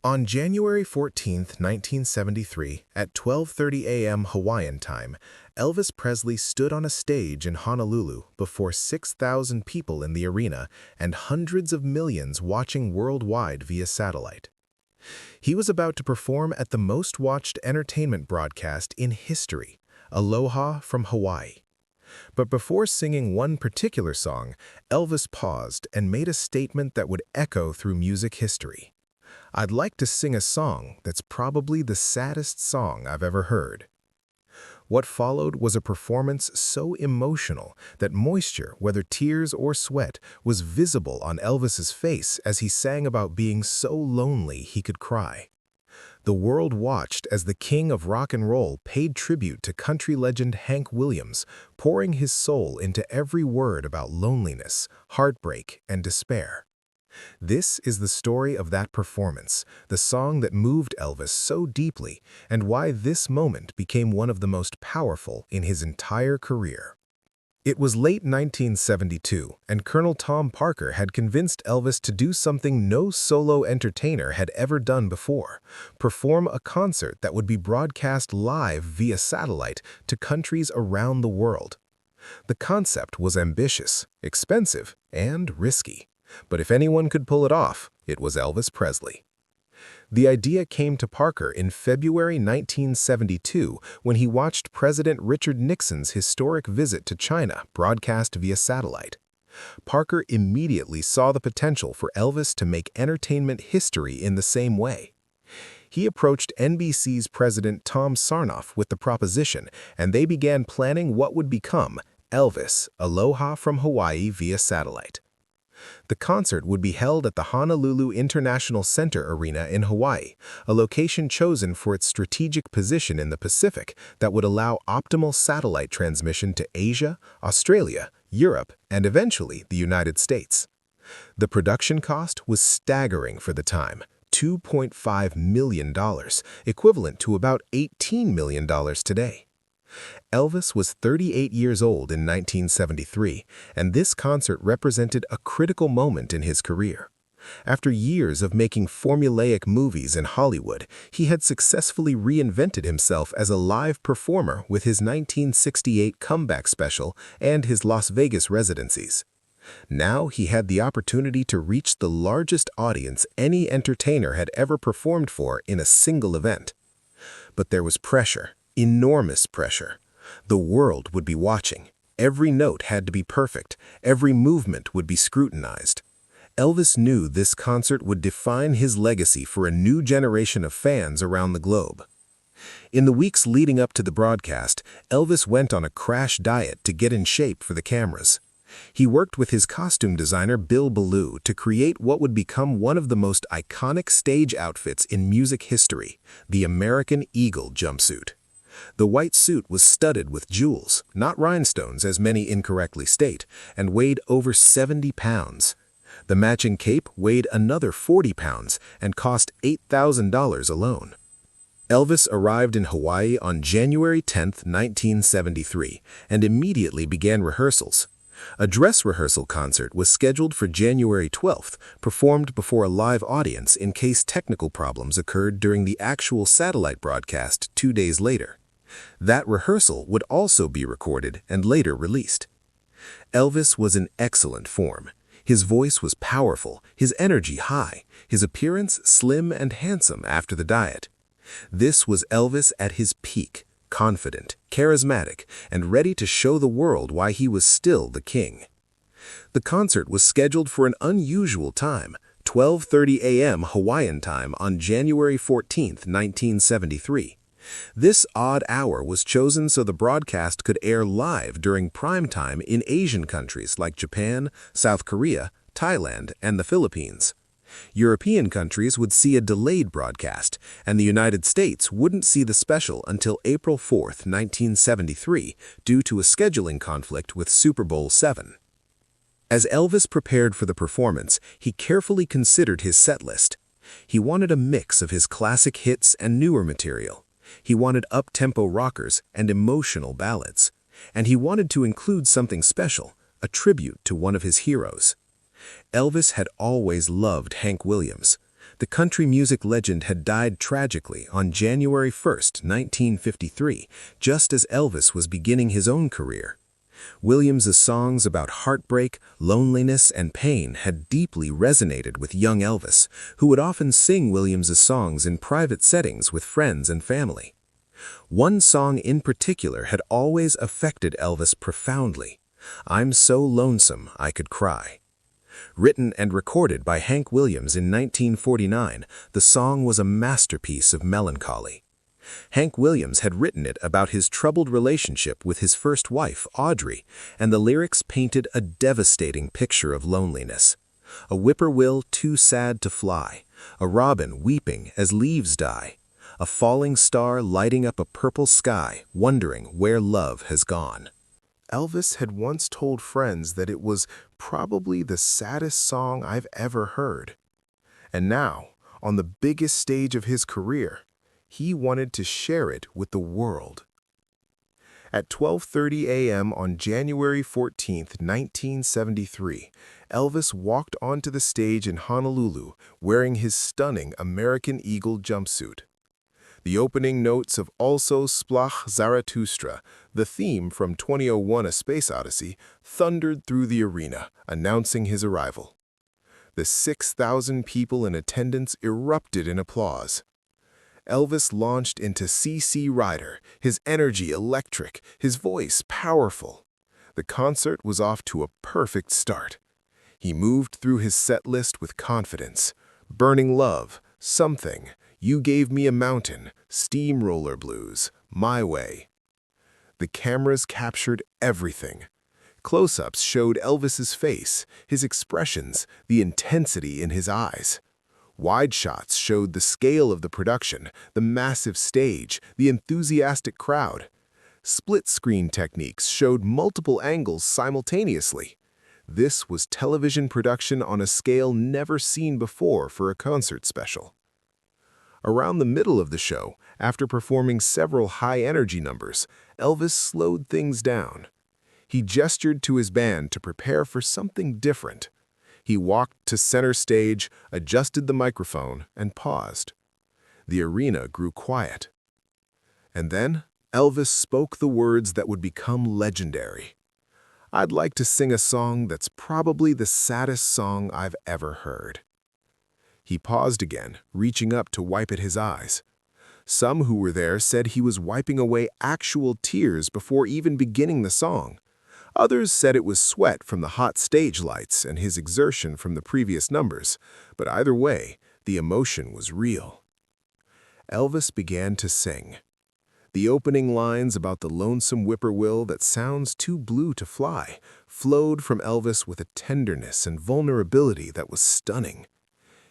On January 14, 1973, at 12:30 a.m. Hawaiian time, Elvis Presley stood on a stage in Honolulu before 6,000 people in the arena and hundreds of millions watching worldwide via satellite. He was about to perform at the most-watched entertainment broadcast in history, Aloha from Hawaii. But before singing one particular song, Elvis paused and made a statement that would echo through music history. "I'd like to sing a song that's probably the saddest song I've ever heard." What followed was a performance so emotional that moisture, whether tears or sweat, was visible on Elvis's face as he sang about being so lonely he could cry. The world watched as the king of rock and roll paid tribute to country legend Hank Williams, pouring his soul into every word about loneliness, heartbreak, and despair. This is the story of that performance, the song that moved Elvis so deeply, and why this moment became one of the most powerful in his entire career. It was late 1972, and Colonel Tom Parker had convinced Elvis to do something no solo entertainer had ever done before: perform a concert that would be broadcast live via satellite to countries around the world. The concept was ambitious, expensive, and risky. But if anyone could pull it off, it was Elvis Presley. The idea came to Parker in February 1972 when he watched President Richard Nixon's historic visit to China broadcast via satellite. Parker immediately saw the potential for Elvis to make entertainment history in the same way. He approached NBC's President Tom Sarnoff with the proposition, and they began planning what would become Elvis, Aloha from Hawaii via satellite. The concert would be held at the Honolulu International Center Arena in Hawaii, a location chosen for its strategic position in the Pacific that would allow optimal satellite transmission to Asia, Australia, Europe, and eventually the United States. The production cost was staggering for the time: $2.5 million, equivalent to about $18 million today. Elvis was 38 years old in 1973, and this concert represented a critical moment in his career. After years of making formulaic movies in Hollywood, he had successfully reinvented himself as a live performer with his 1968 comeback special and his Las Vegas residencies. Now he had the opportunity to reach the largest audience any entertainer had ever performed for in a single event. But there was pressure. Enormous pressure. The world would be watching. Every note had to be perfect. Every movement would be scrutinized. Elvis knew this concert would define his legacy for a new generation of fans around the globe. In the weeks leading up to the broadcast, Elvis went on a crash diet to get in shape for the cameras. He worked with his costume designer Bill Ballou to create what would become one of the most iconic stage outfits in music history, the American Eagle jumpsuit. The white suit was studded with jewels, not rhinestones as many incorrectly state, and weighed over 70 pounds. The matching cape weighed another 40 pounds and cost $8,000 alone. Elvis arrived in Hawaii on January 10, 1973, and immediately began rehearsals. A dress rehearsal concert was scheduled for January 12th, performed before a live audience in case technical problems occurred during the actual satellite broadcast 2 days later. That rehearsal would also be recorded and later released. Elvis was in excellent form. His voice was powerful, his energy high, his appearance slim and handsome after the diet. This was Elvis at his peak, confident, charismatic, and ready to show the world why he was still the king. The concert was scheduled for an unusual time, 12:30 a.m. Hawaiian time on January 14, 1973. This odd hour was chosen so the broadcast could air live during prime time in Asian countries like Japan, South Korea, Thailand, and the Philippines. European countries would see a delayed broadcast, and the United States wouldn't see the special until April 4, 1973, due to a scheduling conflict with Super Bowl VII. As Elvis prepared for the performance, he carefully considered his set list. He wanted a mix of his classic hits and newer material. He wanted up-tempo rockers and emotional ballads. And he wanted to include something special, a tribute to one of his heroes. Elvis had always loved Hank Williams. The country music legend had died tragically on January 1st, 1953, just as Elvis was beginning his own career. Williams's songs about heartbreak, loneliness, and pain had deeply resonated with young Elvis, who would often sing Williams's songs in private settings with friends and family. One song in particular had always affected Elvis profoundly. "I'm So Lonesome I Could Cry." Written and recorded by Hank Williams in 1949, the song was a masterpiece of melancholy. Hank Williams had written it about his troubled relationship with his first wife, Audrey, and the lyrics painted a devastating picture of loneliness. A whippoorwill too sad to fly, a robin weeping as leaves die, a falling star lighting up a purple sky, wondering where love has gone. Elvis had once told friends that it was probably the saddest song I've ever heard. And now, on the biggest stage of his career, he wanted to share it with the world. At 12:30 a.m. on January 14, 1973, Elvis walked onto the stage in Honolulu wearing his stunning American Eagle jumpsuit. The opening notes of Also Splach Zarathustra, the theme from 2001: A Space Odyssey, thundered through the arena, announcing his arrival. The 6,000 people in attendance erupted in applause. Elvis launched into CC Rider, his energy electric, his voice powerful. The concert was off to a perfect start. He moved through his set list with confidence. Burning Love, Something, You Gave Me a Mountain, Steamroller Blues, My Way. The cameras captured everything. Close-ups showed Elvis's face, his expressions, the intensity in his eyes. Wide shots showed the scale of the production, the massive stage, the enthusiastic crowd. Split-screen techniques showed multiple angles simultaneously. This was television production on a scale never seen before for a concert special. Around the middle of the show, after performing several high-energy numbers, Elvis slowed things down. He gestured to his band to prepare for something different. He walked to center stage, adjusted the microphone, and paused. The arena grew quiet. And then, Elvis spoke the words that would become legendary. "I'd like to sing a song that's probably the saddest song I've ever heard." He paused again, reaching up to wipe at his eyes. Some who were there said he was wiping away actual tears before even beginning the song. Others said it was sweat from the hot stage lights and his exertion from the previous numbers, but either way, the emotion was real. Elvis began to sing. The opening lines about the lonesome whippoorwill that sounds too blue to fly flowed from Elvis with a tenderness and vulnerability that was stunning.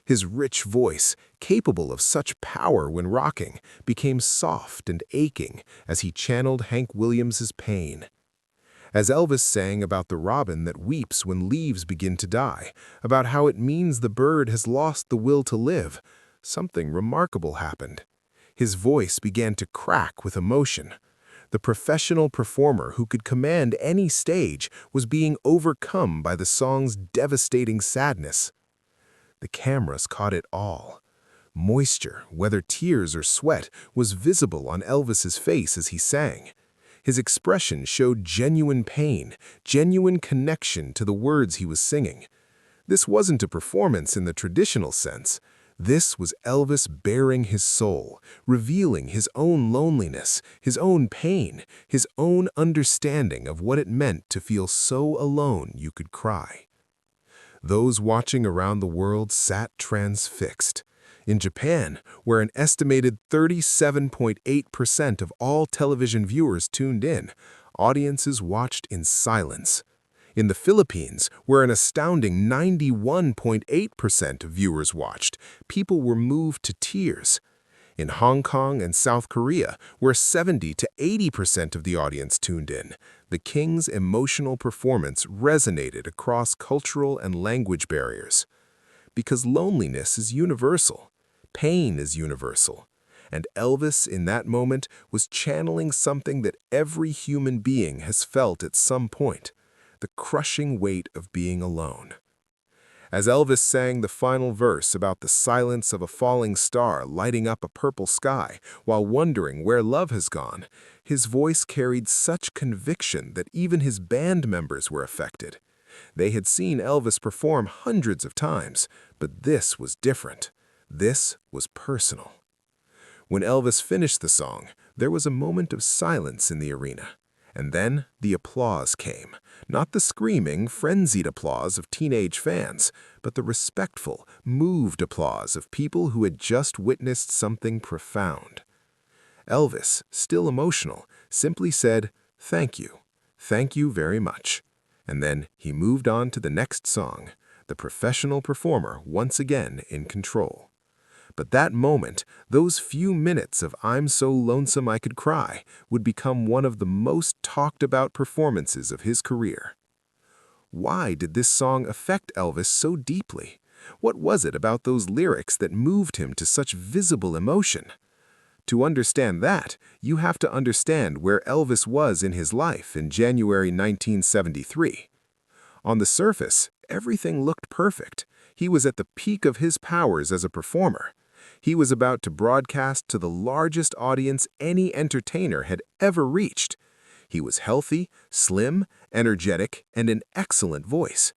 His rich voice, capable of such power when rocking, became soft and aching as he channeled Hank Williams's pain. As Elvis sang about the robin that weeps when leaves begin to die, about how it means the bird has lost the will to live, something remarkable happened. His voice began to crack with emotion. The professional performer who could command any stage was being overcome by the song's devastating sadness. The cameras caught it all. Moisture, whether tears or sweat, was visible on Elvis's face as he sang. His expression showed genuine pain, genuine connection to the words he was singing. This wasn't a performance in the traditional sense. This was Elvis baring his soul, revealing his own loneliness, his own pain, his own understanding of what it meant to feel so alone you could cry. Those watching around the world sat transfixed. In Japan, where an estimated 37.8% of all television viewers tuned in, audiences watched in silence. In the Philippines, where an astounding 91.8% of viewers watched, people were moved to tears. In Hong Kong and South Korea, where 70 to 80% of the audience tuned in, the King's emotional performance resonated across cultural and language barriers. Because loneliness is universal, pain is universal, and Elvis in that moment was channeling something that every human being has felt at some point, the crushing weight of being alone. As Elvis sang the final verse about the silence of a falling star lighting up a purple sky while wondering where love has gone, his voice carried such conviction that even his band members were affected. They had seen Elvis perform hundreds of times, but this was different. This was personal. When Elvis finished the song, there was a moment of silence in the arena. And then the applause came. Not the screaming, frenzied applause of teenage fans, but the respectful, moved applause of people who had just witnessed something profound. Elvis, still emotional, simply said, "Thank you. Thank you very much." And then he moved on to the next song, the professional performer once again in control. But that moment, those few minutes of "I'm So Lonesome I Could Cry" would become one of the most talked about performances of his career. Why did this song affect Elvis so deeply? What was it about those lyrics that moved him to such visible emotion? To understand that, you have to understand where Elvis was in his life in January 1973. On the surface, everything looked perfect. He was at the peak of his powers as a performer. He was about to broadcast to the largest audience any entertainer had ever reached. He was healthy, slim, energetic, and an excellent voice.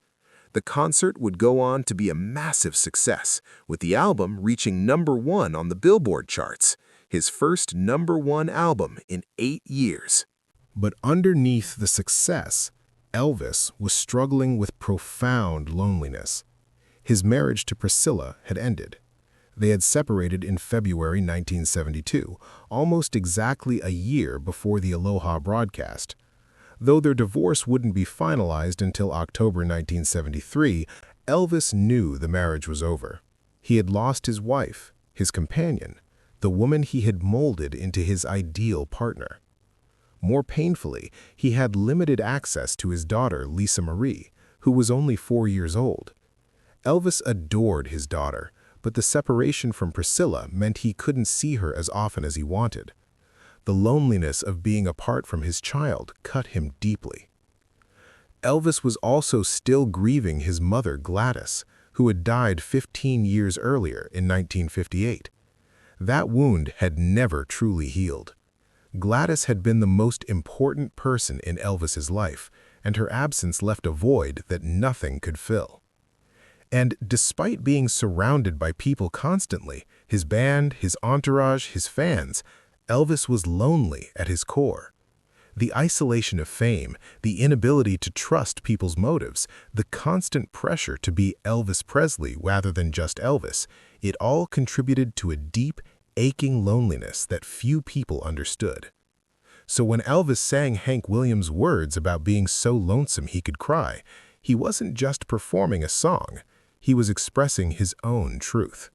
The concert would go on to be a massive success, with the album reaching #1 on the Billboard charts, his first #1 album in 8 years. But underneath the success, Elvis was struggling with profound loneliness. His marriage to Priscilla had ended. They had separated in February 1972, almost exactly a year before the Aloha broadcast. Though their divorce wouldn't be finalized until October 1973, Elvis knew the marriage was over. He had lost his wife, his companion, the woman he had molded into his ideal partner. More painfully, he had limited access to his daughter, Lisa Marie, who was only 4 years old. Elvis adored his daughter, but the separation from Priscilla meant he couldn't see her as often as he wanted. The loneliness of being apart from his child cut him deeply. Elvis was also still grieving his mother, Gladys, who had died 15 years earlier in 1958. That wound had never truly healed. Gladys had been the most important person in Elvis's life, and her absence left a void that nothing could fill. And despite being surrounded by people constantly, his band, his entourage, his fans, Elvis was lonely at his core. The isolation of fame, the inability to trust people's motives, the constant pressure to be Elvis Presley rather than just Elvis, it all contributed to a deep, aching loneliness that few people understood. So when Elvis sang Hank Williams' words about being so lonesome he could cry, he wasn't just performing a song. He was expressing his own truth.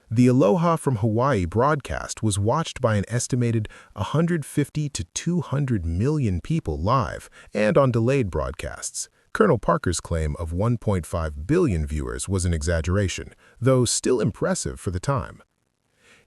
The Aloha from Hawaii broadcast was watched by an estimated 150 to 200 million people live and on delayed broadcasts. Colonel Parker's claim of 1.5 billion viewers was an exaggeration, though still impressive for the time.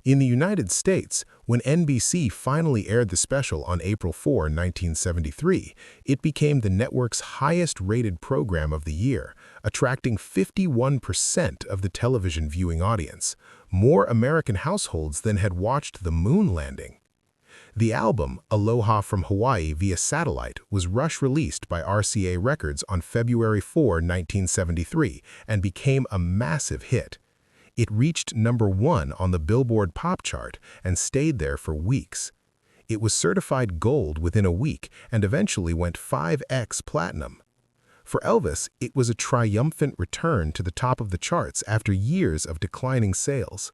In the United States, when NBC finally aired the special on April 4, 1973, it became the network's highest-rated program of the year, attracting 51% of the television viewing audience, more American households than had watched the moon landing. The album, Aloha from Hawaii via satellite, was rush-released by RCA Records on February 4, 1973, and became a massive hit. It reached #1 on the Billboard Pop chart and stayed there for weeks. It was certified gold within a week and eventually went 5x platinum. For Elvis, it was a triumphant return to the top of the charts after years of declining sales.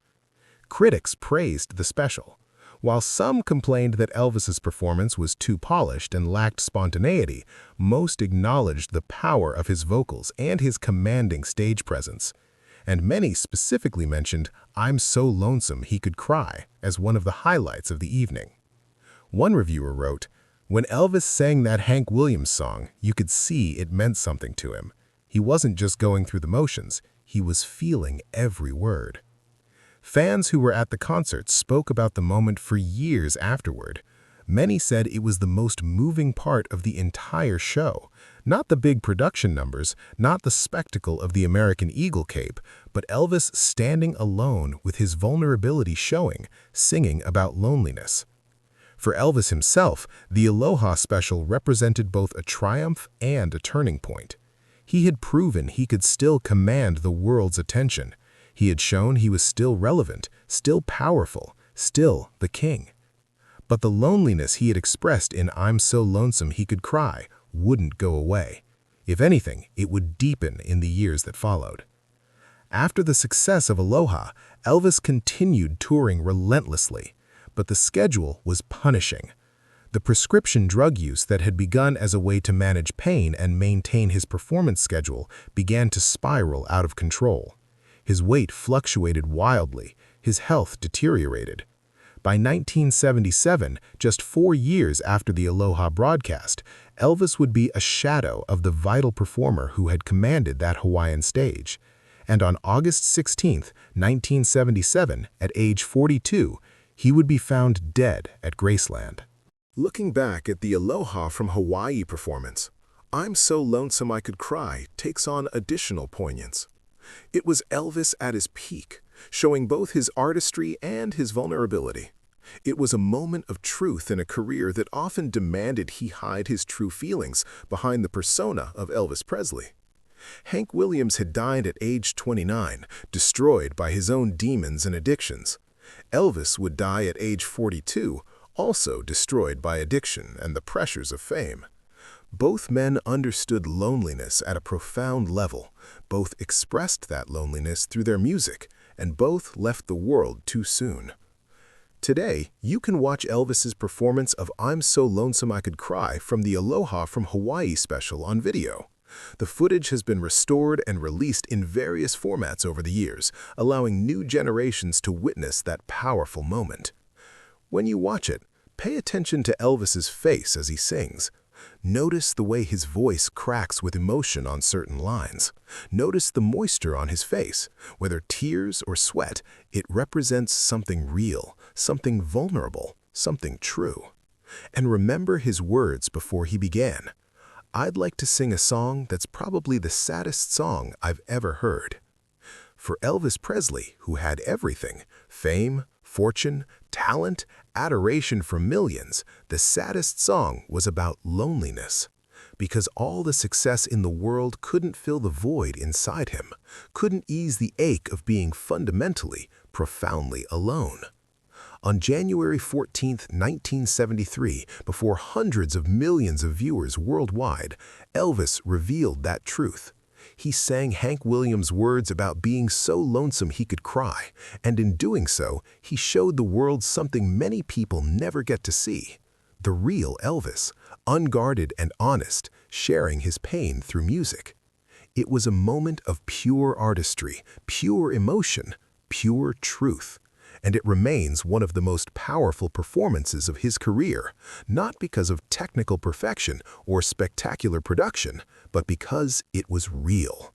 Critics praised the special. While some complained that Elvis's performance was too polished and lacked spontaneity, most acknowledged the power of his vocals and his commanding stage presence. And many specifically mentioned "I'm So Lonesome He Could Cry" as one of the highlights of the evening. One reviewer wrote, "When Elvis sang that Hank Williams song, you could see it meant something to him. He wasn't just going through the motions, he was feeling every word." Fans who were at the concert spoke about the moment for years afterward. Many said it was the most moving part of the entire show. Not the big production numbers, not the spectacle of the American Eagle cape, but Elvis standing alone with his vulnerability showing, singing about loneliness. For Elvis himself, the Aloha special represented both a triumph and a turning point. He had proven he could still command the world's attention. He had shown he was still relevant, still powerful, still the king. But the loneliness he had expressed in "I'm So Lonesome He Could Cry" wouldn't go away. If anything, it would deepen in the years that followed. After the success of Aloha, Elvis continued touring relentlessly, but the schedule was punishing. The prescription drug use that had begun as a way to manage pain and maintain his performance schedule began to spiral out of control. His weight fluctuated wildly, his health deteriorated. By 1977, just 4 years after the Aloha broadcast, Elvis would be a shadow of the vital performer who had commanded that Hawaiian stage. And on August 16, 1977, at age 42, he would be found dead at Graceland. Looking back at the Aloha from Hawaii performance, "I'm So Lonesome I Could Cry" takes on additional poignance. It was Elvis at his peak, showing both his artistry and his vulnerability. It was a moment of truth in a career that often demanded he hide his true feelings behind the persona of Elvis Presley. Hank Williams had died at age 29, destroyed by his own demons and addictions. Elvis would die at age 42, also destroyed by addiction and the pressures of fame. Both men understood loneliness at a profound level, both expressed that loneliness through their music, and both left the world too soon. Today, you can watch Elvis's performance of "I'm So Lonesome I Could Cry" from the Aloha from Hawaii special on video. The footage has been restored and released in various formats over the years, allowing new generations to witness that powerful moment. When you watch it, pay attention to Elvis's face as he sings. Notice the way his voice cracks with emotion on certain lines. Notice the moisture on his face. Whether tears or sweat, it represents something real, something vulnerable, something true. And remember his words before he began. "I'd like to sing a song that's probably the saddest song I've ever heard." For Elvis Presley, who had everything, fame, fortune, talent, adoration from millions, the saddest song was about loneliness. Because all the success in the world couldn't fill the void inside him, couldn't ease the ache of being fundamentally, profoundly alone. On January 14, 1973, before hundreds of millions of viewers worldwide, Elvis revealed that truth. He sang Hank Williams' words about being so lonesome he could cry, and in doing so, he showed the world something many people never get to see. The real Elvis, unguarded and honest, sharing his pain through music. It was a moment of pure artistry, pure emotion, pure truth. And it remains one of the most powerful performances of his career, not because of technical perfection or spectacular production, but because it was real.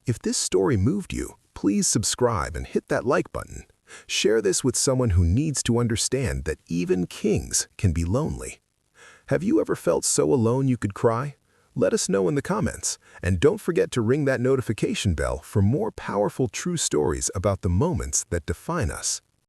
If this story moved you, please subscribe and hit that like button. Share this with someone who needs to understand that even kings can be lonely. Have you ever felt so alone you could cry? Let us know in the comments, and don't forget to ring that notification bell for more powerful true stories about the moments that define us.